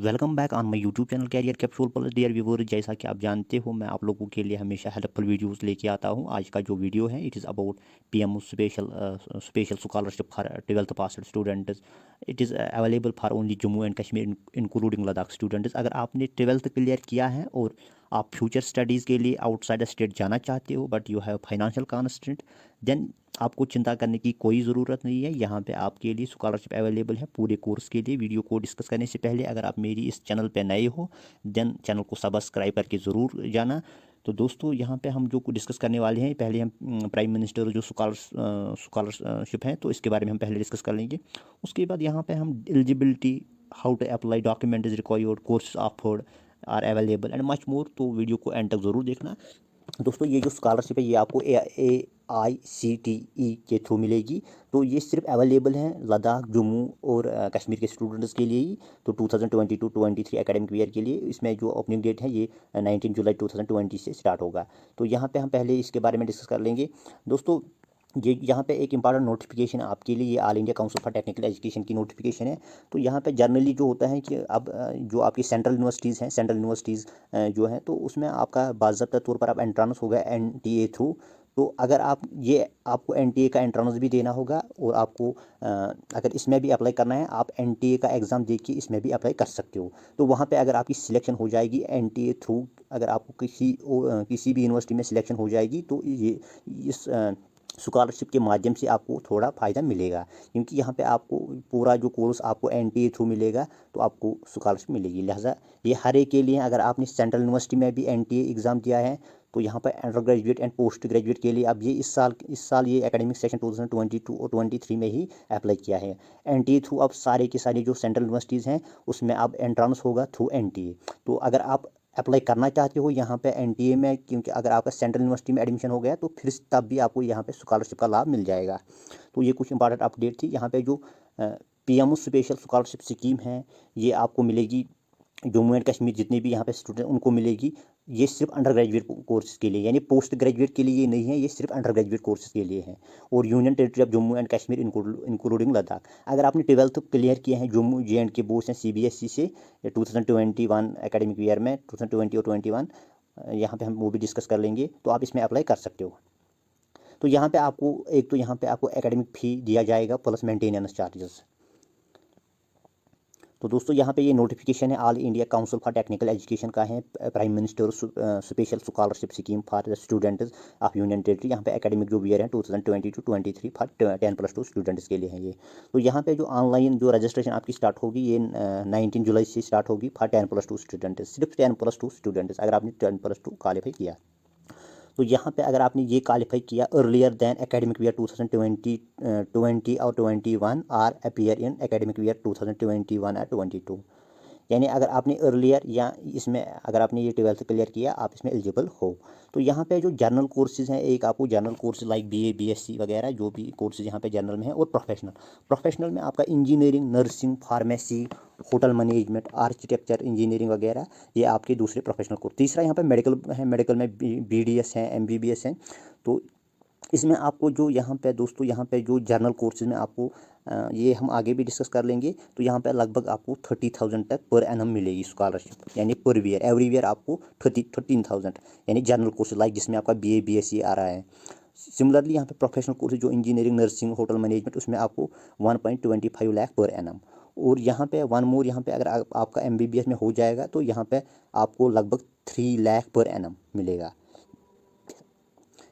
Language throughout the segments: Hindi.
Welcome back on my YouTube channel career capsule plus dear viewer. जैसा कि आप जानते हो मैं आप लोगों के लिए हमेशा हेल्पफुल वीडियोस लेके आता हूं। आज का जो वीडियो है it is about PMO special scholarship for 12th pass students. It is available for only Jammu and Kashmir including Ladakh students. अगर आपने 12th क्लियर किया है और आप फ्यूचर स्टडीज़ के लिए आउटसाइड स्टेट जाना चाहते हो but you have financial constant, then आपको चिंता करने की कोई ज़रूरत नहीं है। यहाँ पे आपके लिए स्कॉलरशिप अवेलेबल है पूरे कोर्स के लिए। वीडियो को डिस्कस करने से पहले अगर आप मेरी इस चैनल पे नए हो देन चैनल को सब्सक्राइब करके ज़रूर जाना। तो दोस्तों यहाँ पे हम जो डिस्कस करने वाले हैं, पहले हम प्राइम मिनिस्टर जो स्कॉलरशिप है तो इसके बारे में हम पहले डिस्कस कर लेंगे। उसके बाद यहाँ पे हम eligibility, how to apply, document is required, course offered are available and much more. तो वीडियो को एंड तक ज़रूर देखना। दोस्तों ये जो स्कॉलरशिप है ये आपको AICTE के थ्रू मिलेगी। तो ये सिर्फ अवेलेबल है लद्दाख, जम्मू और कश्मीर के स्टूडेंट्स के लिए ही। तो 2022-23 एकेडमिक ईयर के लिए इसमें जो ओपनिंग डेट है ये 19 जुलाई 2020 से स्टार्ट होगा। तो यहाँ पे हम पहले इसके बारे में डिस्कस कर लेंगे। दोस्तों ये यहाँ पे एक इंपॉर्टेंट नोटिफिकेशन है आपके लिए, ये all India council for technical education की नोटिफिकेशन है। तो यहाँ पे जनरली जो होता है कि अब जो आपकी सेंट्रल यूनिवर्सिटीज़ हैं, सेंट्रल यूनिवर्सिटीज़ जो हैं तो उसमें आपका बाज़ाब्ता तौर पर आप एंट्रांस होगा NTA थ्रू। तो अगर आप ये आपको NTA का एंट्रांस भी देना होगा और आपको अगर इसमें भी अप्लाई करना है आप NTA का एग्ज़ाम दे के इसमें भी अप्लाई कर सकते हो। तो वहाँ पे अगर आपकी सिलेक्शन हो जाएगी NTA थ्रू, अगर आपको किसी भी यूनिवर्सिटी में सिलेक्शन हो जाएगी तो ये इस स्कॉलरशिप के माध्यम से आपको थोड़ा फ़ायदा मिलेगा, क्योंकि यहाँ पे आपको पूरा जो कोर्स आपको NTA थ्रू मिलेगा तो आपको स्कॉलरशिप मिलेगी। लिहाजा ये हर एक के लिए है। अगर आपने सेंट्रल यूनिवर्सिटी में भी NTA एग्ज़ाम दिया है तो यहाँ पर under graduate and post graduate के लिए अब ये इस साल ये एकेडमिक सेशन 2022 और 23 में ही अप्लाई किया है। NTA थ्रू अब सारे के सारे जो सेंट्रल यूनिवर्सिटीज़ हैं उसमें अब एंट्रांस होगा थ्रू NTA। तो अगर आप अप्लाई करना चाहते हो यहाँ पे NTA में, क्योंकि अगर आपका सेंट्रल यूनिवर्सिटी में एडमिशन हो गया तो फिर तब भी आपको यहाँ पे स्कॉलरशिप का लाभ मिल जाएगा। तो ये कुछ इंपॉर्टेंट अपडेट थी। यहाँ पे जो PMO स्पेशल स्कॉलरशिप स्कीम है ये आपको मिलेगी जम्मू एंड कश्मीर जितने भी यहाँ पे स्टूडेंट उनको मिलेगी। ये सिर्फ अंडर ग्रेजुएट कोर्सेज के लिए, यानी पोस्ट ग्रेजुएट के लिए ये नहीं है, ये सिर्फ अंडर ग्रेजुएट कोर्सेज के लिए है। और union territory of Jammu and Kashmir including Ladakh. अगर आपने 12th क्लियर किया है जम्मू JNK बोर्ड से CBSE से 2021 एकेडमिक ईयर में 2020 और 21, यहाँ पे हम वो भी डिस्कस कर लेंगे, तो आप इसमें अप्लाई कर सकते हो। तो यहाँ पे आपको एक तो यहाँ पे आपको एकेडमिक फ़ी दिया जाएगा प्लस मेंटेनेंस चार्जेस। तो दोस्तों यहाँ पे ये नोटिफिकेशन है all India council for technical education का है, prime minister special scholarship scheme for the students of union territory. यहाँ पे एकेडमिक जो ईयर है 2022-23 फॉर 10+2 स्टूडेंट्स के लिए है ये। तो यहाँ पे जो ऑनलाइन जो रजिस्ट्रेशन आपकी स्टार्ट होगी ये 19 जुलाई से स्टार्ट होगी फॉर 10+2 स्टूडेंट्स, सिर्फ 10+2 स्टूडेंट्स अगर आपने 10+2 क्वालिफाई किया। तो यहाँ पे अगर आपने ये क्वालिफाई किया अर्लियर दैन एकेडमिक ईयर 2020 और 21 are appear in academic year 2021 और 22, यानी अगर आपने अर्लियर या इसमें अगर आपने ये 12th क्लियर किया आप इसमें एलिजिबल हो। तो यहाँ पे जो जनरल कोर्सेज हैं, एक आपको general course like BA BSc वगैरह जो भी कोर्सेज यहाँ पे जनरल में है, और प्रोफेशनल में आपका engineering, nursing, pharmacy, hotel management, architecture, engineering वगैरह ये आपके दूसरे प्रोफेशनल कोर्स। तीसरा यहाँ पे मेडिकल है, मेडिकल में BDS है, MBBS है। तो इसमें आपको जो यहाँ पे दोस्तों यहाँ पे जो जनरल कोर्सेज में आपको ये हम आगे भी डिस्कस कर लेंगे। तो यहाँ पे लगभग आपको 30,000 तक पर एनम मिलेगी स्कॉलरशिप, यानी पर ईयर एवरी ईयर आपको 13,000, यानी जनरल कोर्सेज लाइक जिसमें आपका BA BSc आ रहा है। सिमिलरली यहाँ पे प्रोफेशनल कोर्सेज जो इंजीनियरिंग, नर्सिंग, होटल मैनेजमेंट उसमें आपको 1.25 लाख पर एनम। और यहाँ पे वन मोर, यहाँ पे अगर आपका MBBS में हो जाएगा तो यहाँ पे आपको लगभग 3 लाख पर एनम मिलेगा।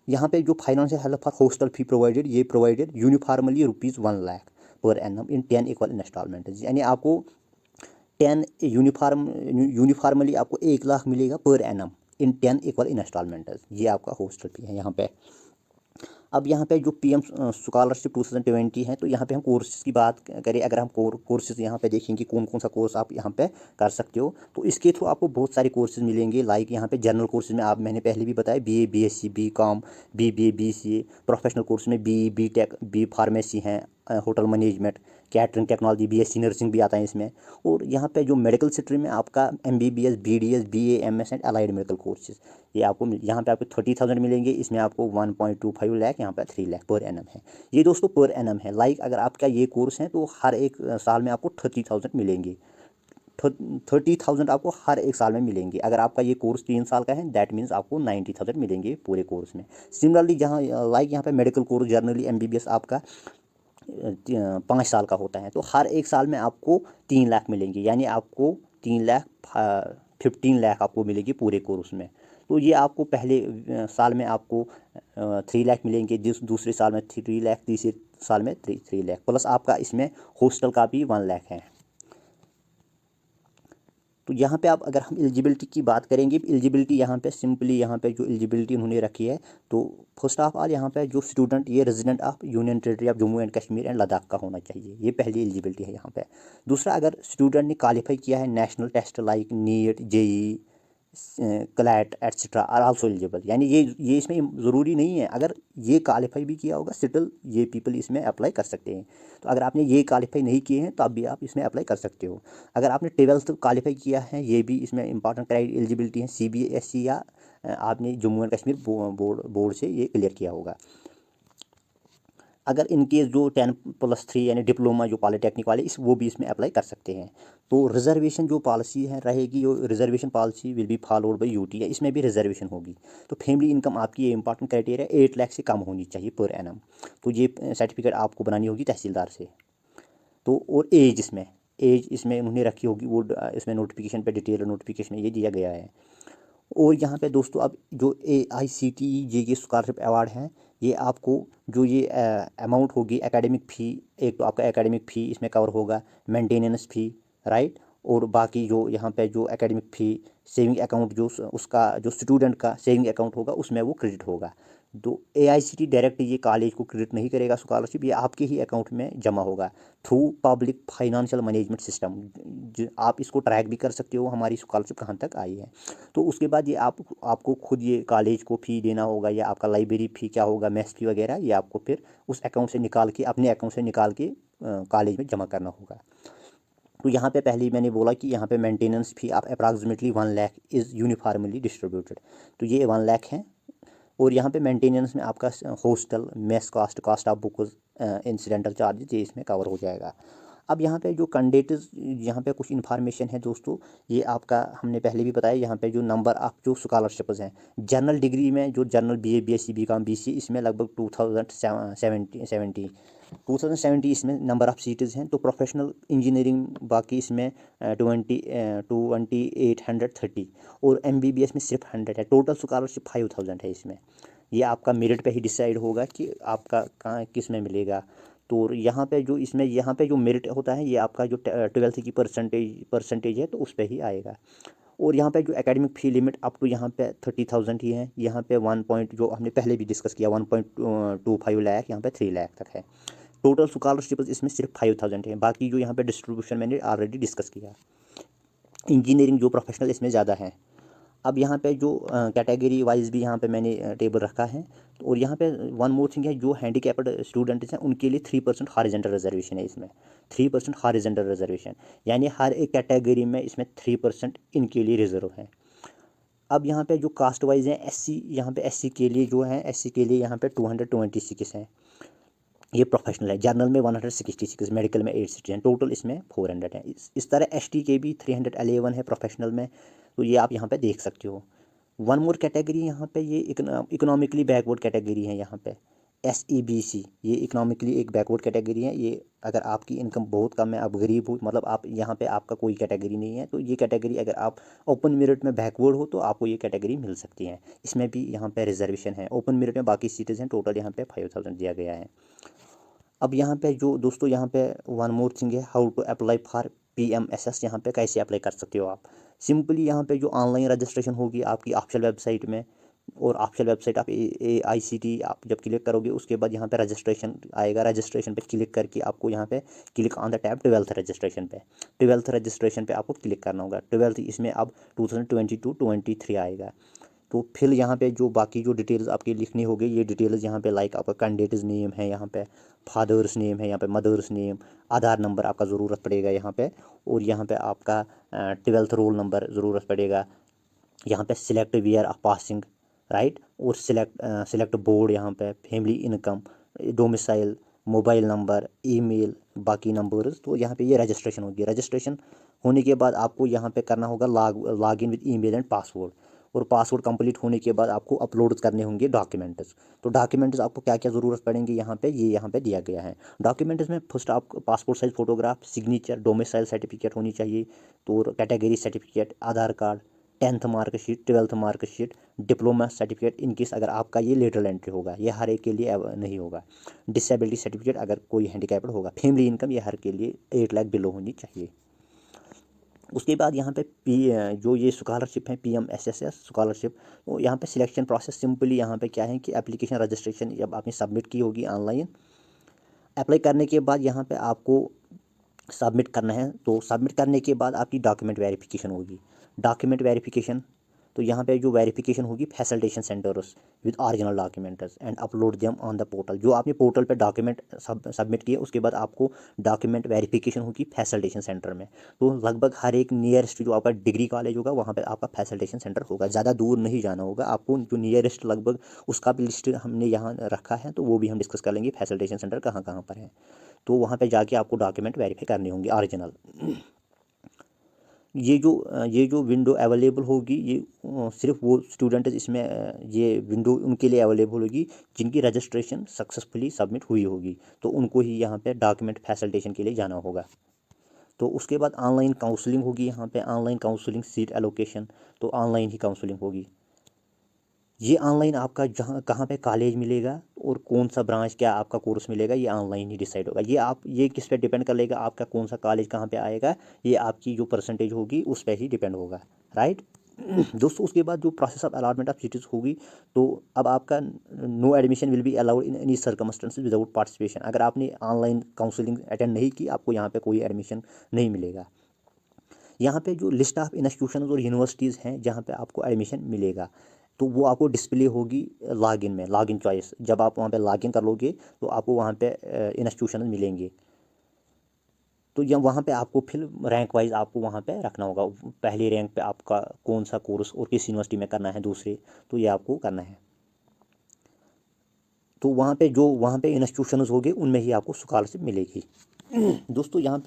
यहाँ पे जो financial help for hostel fee provided, ये provided uniformly ₹1 lakh per annum इन 10 इक्वल इंस्टॉलमेंट, यानी आपको 10 यूनिफॉर्मली आपको 1 लाख मिलेगा पर एनम इन 10 इक्वल इंस्टॉलमेंट। ये आपका हॉस्टल फी है यहाँ पे। अब यहाँ पे जो PM स्कॉलरशिप 2020 है, तो यहाँ पे हम कोर्सेज की बात करें, अगर हम कोर्सेज यहाँ पे देखेंगे कौन कौन सा कोर्स आप यहाँ पे कर सकते हो, तो इसके थ्रू आपको बहुत सारे कोर्सेज मिलेंगे। लाइक यहाँ पे जनरल कोर्सेज में आप मैंने पहले भी बताया BA BSc BCom BBA BCA, professional course में BE BTech B फार्मेसी हैं, hotel management, catering technology, BSc nursing भी आता है इसमें। और यहाँ पे जो मेडिकल स्ट्रीम में आपका MBBS BDS BA MS and allied medical courses, ये आपको यहाँ पे आपको 30,000 मिलेंगे, इसमें आपको 1.25 लाख, यहाँ पे 3 लाख पर एनम है। ये दोस्तों पर एनम है। लाइक अगर आपका ये कोर्स है तो हर एक साल में आपको 30,000 मिलेंगे। 30,000 आपको हर एक साल में मिलेंगे। अगर आपका ये कोर्स 3 साल का है, दैट मीन्स आपको 90,000 मिलेंगे पूरे कोर्स में। सिमिलरली जहाँ लाइक यहाँ पे मेडिकल कोर्स जनरली MBBS आपका 5 साल का होता है, तो हर एक साल में आपको 3 लाख मिलेंगे, यानी आपको 3 लाख 15 लाख आपको मिलेगी पूरे कोर्स में। तो ये आपको पहले साल में आपको 3 लाख मिलेंगे, दूसरे साल में 3 लाख, तीसरे साल में 3 लाख, प्लस आपका इसमें हॉस्टल का भी 1 लाख है। तो यहाँ पे आप अगर हम एलिजिबिलिटी की बात करेंगे, एलिजिबिलिटी यहाँ पे सिंपली यहाँ पे जो एलिजिबिलिटी उन्होंने रखी है, तो फर्स्ट ऑफ ऑल यहाँ पे जो स्टूडेंट ये resident of union territory of Jammu and Kashmir and Ladakh का होना चाहिए, ये पहली एलिजिबिलिटी है यहाँ पे। दूसरा, अगर स्टूडेंट ने क्वालिफाई किया है national test like NEET, JEE, CLAT etcetera are also eligible, यानी ये इसमें ज़रूरी नहीं है, अगर ये क्वालिफाई भी किया होगा स्टिल ये पीपल इसमें अप्लाई कर सकते हैं। तो अगर आपने ये क्वालिफाई नहीं किए हैं तो अब भी आप इसमें अप्लाई कर सकते हो। अगर आपने 12th क्वालिफाई किया है, ये भी इसमें इंपॉर्टेंट एलिजिबिलिटी है, CBSE या आपने जम्मू एंड कश्मीर बोर्ड से ये क्लियर किया होगा। अगर इनकेस जो 10+3 यानी डिप्लोमा जो पॉलीटेक्निक वाले वो भी इसमें अप्लाई कर सकते हैं। तो रिजर्वेशन जो पॉलिसी है रहेगी, जो reservation policy will be followed by UT है, इसमें भी रिजर्वेशन होगी। तो फैमिली इनकम आपकी ये इंपॉर्टेंट क्राइटेरिया 8 लाख से कम होनी चाहिए पर एनम। तो ये सर्टिफिकेट आपको बनानी होगी तहसीलदार से। तो और एज इसमें उन्होंने रखी होगी, वो इसमें नोटिफिकेशन पे डिटेल नोटिफिकेशन में ये दिया गया है। और यहाँ पे दोस्तों अब जो AICTE JK स्कॉलरशिप अवार्ड हैं, ये आपको जो ये अमाउंट होगी एकेडमिक फ़ी, एक तो आपका एकेडमिक फ़ी इसमें कवर होगा, मेंटेनेंस फ़ी, राइट, और बाकी जो यहाँ पे जो एकेडमिक फ़ी, सेविंग अकाउंट जो उसका जो स्टूडेंट का सेविंग अकाउंट होगा उसमें वो क्रेडिट होगा। तो AICTE डायरेक्ट ये कॉलेज को क्रेडिट नहीं करेगा स्कॉलरशिप, ये आपके ही अकाउंट में जमा होगा through public financial management system. आप इसको ट्रैक भी कर सकते हो हमारी स्कॉलरशिप कहाँ तक आई है। तो उसके बाद ये आपको खुद ये कॉलेज को फ़ी देना होगा, या आपका लाइब्रेरी फ़ी क्या होगा, मेस फ़ी वगैरह, ये आपको फिर उस अकाउंट से निकाल के अपने अकाउंट से निकाल के कॉलेज में जमा करना होगा। तो यहाँ पे पहले ही मैंने बोला कि यहाँ पे मेंटेनेंस फ़ी आप approximately 1 lakh is uniformly distributed, तो ये 1 लाख है। और यहाँ पे मेंटेनेंस में आपका hostel, mess cost of books, incidental charges, ये इसमें कवर हो जाएगा। अब यहाँ पे जो कैंडिडेट्स, यहाँ पे कुछ इन्फॉर्मेशन है दोस्तों, ये आपका हमने पहले भी बताया, यहाँ पे जो नंबर ऑफ जो स्कॉलरशिप्स हैं जनरल डिग्री में, जो general BA BSc BCom BCA, इसमें लगभग 2070 इसमें नंबर ऑफ़ सीट्स हैं। तो प्रोफेशनल इंजीनियरिंग बाकी इसमें 2830, और MBBS में सिर्फ 100 है। टोटल स्कॉलरशिप 5000 है इसमें। ये आपका मेरिट पे ही डिसाइड होगा कि आपका कहाँ किस में मिलेगा। तो यहाँ पे जो इसमें यहाँ पे जो मेरिट होता है, ये आपका जो 12th की परसेंटेज है, तो उस पर ही आएगा। और यहाँ पे जो academic fee limit up to यहाँ पे 30,000 ही है। यहाँ पे 1 पॉइंट जो हमने पहले भी डिस्कस किया 1.25 लाख, यहाँ पे 3 लाख तक है। टोटल स्कॉलरशिप इसमें सिर्फ 5000 है। बाकी जो यहाँ पे डिस्ट्रीब्यूशन मैंने ऑलरेडी डिस्कस किया। इंजीनियरिंग जो प्रोफेशनल इसमें ज़्यादा है। अब यहाँ पे जो कैटेगरी वाइज भी यहाँ पे मैंने टेबल रखा है। और यहाँ पे वन मोर थिंग है, जो हैंडीकैप्ड स्टूडेंट्स हैं उनके लिए 3% हॉरिजॉन्टल रिजर्वेशन है इसमें। 3% हॉरिजॉन्टल रिजर्वेशन, यानी हर एक कैटेगरी में इसमें 3% इनके लिए रिजर्व है। अब यहाँ पे जो कास्ट वाइज है, SC, यहाँ पे SC के लिए जो है, SC के लिए यहाँ पे 226 हैं, ये प्रोफेशनल है। जनरल में 166, मेडिकल में 860 हैं, टोटल इसमें 400 है। इस तरह ST के भी 311 है प्रोफेशनल में। तो ये आप यहाँ पे देख सकते हो। वन मोर कैटेगरी यहाँ पे, ये इकोनॉमिकली बैकवर्ड कैटेगरी है यहाँ पे, SEBC, ये इकोनॉमिकली एक बैकवर्ड कैटेगरी है। ये अगर आपकी इनकम बहुत कम है, आप गरीब हो, मतलब आप यहाँ पे आपका कोई कैटेगरी नहीं है, तो ये कैटेगरी अगर आप ओपन मेरिट में बैकवर्ड हो तो आपको ये कैटेगरी मिल सकती है। इसमें भी यहाँ पे रिजर्वेशन है। ओपन मेरिट में बाकी सीटें हैं, टोटल यहाँ पे 5000 दिया गया है। अब यहाँ पे जो दोस्तों यहाँ पे वन मोर थिंग है, how to apply for PMSS, यहाँ पे कैसे अप्लाई कर सकते हो आप। सिंपली यहाँ पे जो ऑनलाइन रजिस्ट्रेशन होगी आपकी ऑफिशियल वेबसाइट में, और ऑफिशियल वेबसाइट आप AICTE आप जब क्लिक करोगे उसके बाद यहाँ पे रजिस्ट्रेशन आएगा। रजिस्ट्रेशन पे क्लिक करके आपको यहाँ पे click on the tab 12th registration पे, 12th रजिस्ट्रेशन पे आपको क्लिक करना होगा। 12th इसमें अब 2022-23 आएगा। तो फिर यहाँ पे जो बाकी जो डिटेल्स आपकी लिखनी होगी, ये डिटेल्स यहाँ पे लाइक आपका कैंडिडेट्स नेम है, यहाँ पे फादर्स नेम है, यहाँ पे मदर्स नेम, आधार नंबर आपका ज़रूरत पड़ेगा यहाँ पे, और यहाँ पे आपका 12th रोल नंबर ज़रूरत पड़ेगा। यहाँ पे select year of passing, right, और सिलेक्ट बोर्ड, यहाँ पे family income, domicile, mobile number, email, बाकी नंबर्स। तो यहाँ पे ये रजिस्ट्रेशन होगी। रजिस्ट्रेशन होने के बाद आपको यहाँ पे करना होगा log in with email and password. और पासवर्ड कंप्लीट होने के बाद आपको अपलोड करने होंगे डॉक्यूमेंट्स। तो डॉक्यूमेंट्स आपको क्या क्या ज़रूरत पड़ेंगे यहाँ पे, ये यहाँ पे दिया गया है। डॉक्यूमेंट्स में फर्स्ट आपको passport size photograph, signature, domicile certificate होनी चाहिए, तो category certificate, Aadhaar card, 10th marksheet, 12th marksheet, diploma certificate in case अगर आपका ये लेटरल एंट्री होगा, ये हर एक के लिए नहीं होगा। डिसेबिलिटी सर्टिफिकेट अगर कोई हैंडीकैप्ड होगा। फैमिली इनकम ये हर के लिए 8 लाख बिलो होनी चाहिए। उसके बाद यहाँ पे जो ये स्कॉलरशिप है PMSSS स्कॉलरशिप, तो यहाँ पे सिलेक्शन प्रोसेस सिंपली यहाँ पे क्या है कि एप्लीकेशन रजिस्ट्रेशन जब आपने सबमिट की होगी ऑनलाइन, अप्लाई करने के बाद यहाँ पे आपको सबमिट करना है। तो सबमिट करने के बाद आपकी डॉक्यूमेंट वेरिफिकेशन होगी। डॉक्यूमेंट वेरिफिकेशन, तो यहाँ पे जो वेरिफिकेशन होगी facilitation centres with original documents and upload them on the portal. जो आपने पोर्टल पे डॉक्यूमेंट सबमिट किए, उसके बाद आपको डॉक्यूमेंट वेरिफिकेशन होगी फैसिलिटेशन सेंटर में। तो लगभग हर एक नियरेस्ट जो आपका डिग्री कॉलेज होगा वहाँ पे आपका फैसिलिटेशन सेंटर होगा। ज़्यादा दूर नहीं जाना होगा आपको। जो नियरेस्ट लगभग उसका भी लिस्ट हमने यहाँ रखा है, तो वो भी हम डिस्कस कर लेंगे फैसिलिटेशन सेंटर कहाँ कहाँ पर है। तो वहाँ पे जाके आपको डॉक्यूमेंट वेरीफाई करने होंगे ओरिजिनल। ये जो विंडो अवेलेबल होगी, ये सिर्फ वो स्टूडेंट इसमें ये विंडो उनके लिए अवेलेबल होगी जिनकी रजिस्ट्रेशन सक्सेसफुली सबमिट हुई होगी। तो उनको ही यहाँ पे डॉक्यूमेंट फैसिलिटेशन के लिए जाना होगा। तो उसके बाद ऑनलाइन काउंसलिंग होगी। यहाँ पे ऑनलाइन काउंसलिंग, सीट एलोकेशन, तो ऑनलाइन ही काउंसलिंग होगी। ये ऑनलाइन आपका जहाँ कहाँ पे कॉलेज मिलेगा और कौन सा ब्रांच क्या आपका कोर्स मिलेगा, ये ऑनलाइन ही डिसाइड होगा। ये किस पे डिपेंड कर लेगा, आपका कौन सा कॉलेज कहाँ पे आएगा, ये आपकी जो परसेंटेज होगी उस पर ही डिपेंड होगा, राइट। दोस्तों उसके बाद जो process of allotment of seats होगी, तो अब आपका no admission will be allowed in any circumstances without participation. अगर आपने ऑनलाइन काउंसलिंग अटेंड नहीं की, आपको यहाँ पे कोई एडमिशन नहीं मिलेगा। यहाँ पे जो लिस्ट ऑफ इंस्टीट्यूशन और यूनिवर्सिटीज़ हैं जहाँ पे आपको एडमिशन मिलेगा, तो वो आपको डिस्प्ले होगी लॉगिन में, लॉगिन चॉइस। जब आप वहाँ पे लॉगिन कर लोगे तो आपको वहाँ पे इंस्टीट्यूशन मिलेंगे। तो या वहाँ पे आपको फिर रैंक वाइज आपको वहाँ पे रखना होगा। पहली रैंक पे आपका कौन सा कोर्स और किस यूनिवर्सिटी में करना है, दूसरे, तो ये आपको करना है। तो वहाँ पे इंस्टीट्यूशंस होंगे उनमें ही आपको स्कॉलरशिप मिलेगी। दोस्तों यहाँ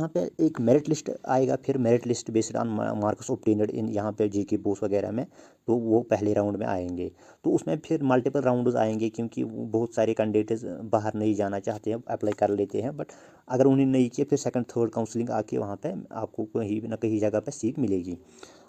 पे एक मेरिट लिस्ट आएगा। फिर merit list based on marks obtained इन यहाँ पे जीके पोस्ट वगैरह में, तो वो पहले राउंड में आएंगे। तो उसमें फिर मल्टीपल राउंड्स आएंगे, क्योंकि बहुत सारे कैंडिडेट्स बाहर नहीं जाना चाहते हैं, अप्लाई कर लेते हैं, बट अगर उन्हें नहीं किया फिर सेकंड थर्ड काउंसलिंग आके वहाँ पे आपको कहीं ना कहीं जगह पे सीट मिलेगी।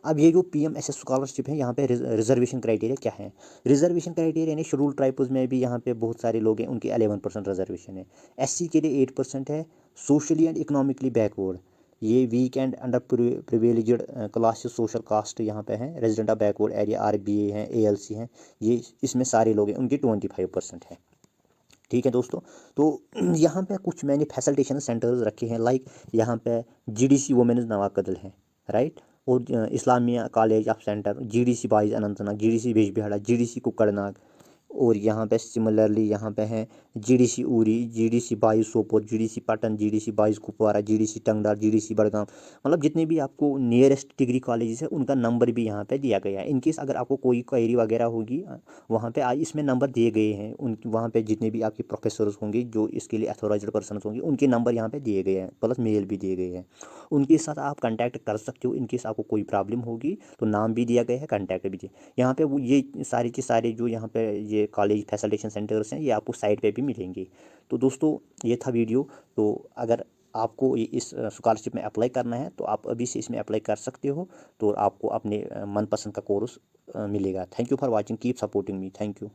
अब ये जो PMSS स्कॉलरशिप है, यहाँ पे रिजर्वेशन क्राइटेरिया क्या है। रिजर्वेशन क्राइटेरिया यानी शेड्यूल ट्राइब्स में भी यहाँ पे बहुत सारे लोग हैं, उनके 11% रिजर्वेशन है। SC के लिए 8% है। सोशली एंड इकोनॉमिकली बैकवर्ड, ये weak and underprivileged classes, social caste यहाँ पे हैं। Resident of backward area RBA हैं, ALC हैं, ये इसमें सारे लोग हैं, उनके 25% है। ठीक है दोस्तों। तो यहाँ पे कुछ मैंने फैसिलिटेशन सेंटर्स रखे हैं, लाइक यहाँ पे GDC वुमेन्स नवाकदल है, राइट। और Islamia college of centre, GDC boys Anantnag, GDC Bijbehara, GDC कुकड़नाग। और यहाँ पे सिमिलरली यहाँ पे हैं GDC Uri, GDC boys Sopore, GDC Patan, GDC boys Kupwara, GDC Tangdar, GDC Budgam. मतलब जितने भी आपको नियरेस्ट डिग्री कॉलेजेस है उनका नंबर भी यहाँ पे दिया गया है। इनकेस अगर आपको कोई क्वेरी वगैरह होगी, वहाँ पे आज इसमें नंबर दिए गए हैं। उन वहाँ पे जितने भी आपके प्रोफेसर्स होंगे जो इसके लिए अथोराइज्ड पर्सन होंगे, उनके नंबर यहाँ पे दिए गए हैं, प्लस मेल भी दिए गए हैं। उनके साथ आप कांटेक्ट कर सकते हो। इनकेस आपको कोई प्रॉब्लम होगी तो नाम भी दिया गया है, कांटेक्ट भी दिया। यहाँ पे वो ये सारे के सारे जो यहाँ पे ये कॉलेज फैसिलिटेशन सेंटर्स हैं, ये आपको साइट पे भी मिलेंगे। तो दोस्तों ये था वीडियो। तो अगर आपको इस स्कॉलरशिप में अप्लाई करना है तो आप अभी से इसमें अप्लाई कर सकते हो, तो आपको अपने मनपसंद का कोर्स मिलेगा। Thank you for watching, keep supporting me, thank you.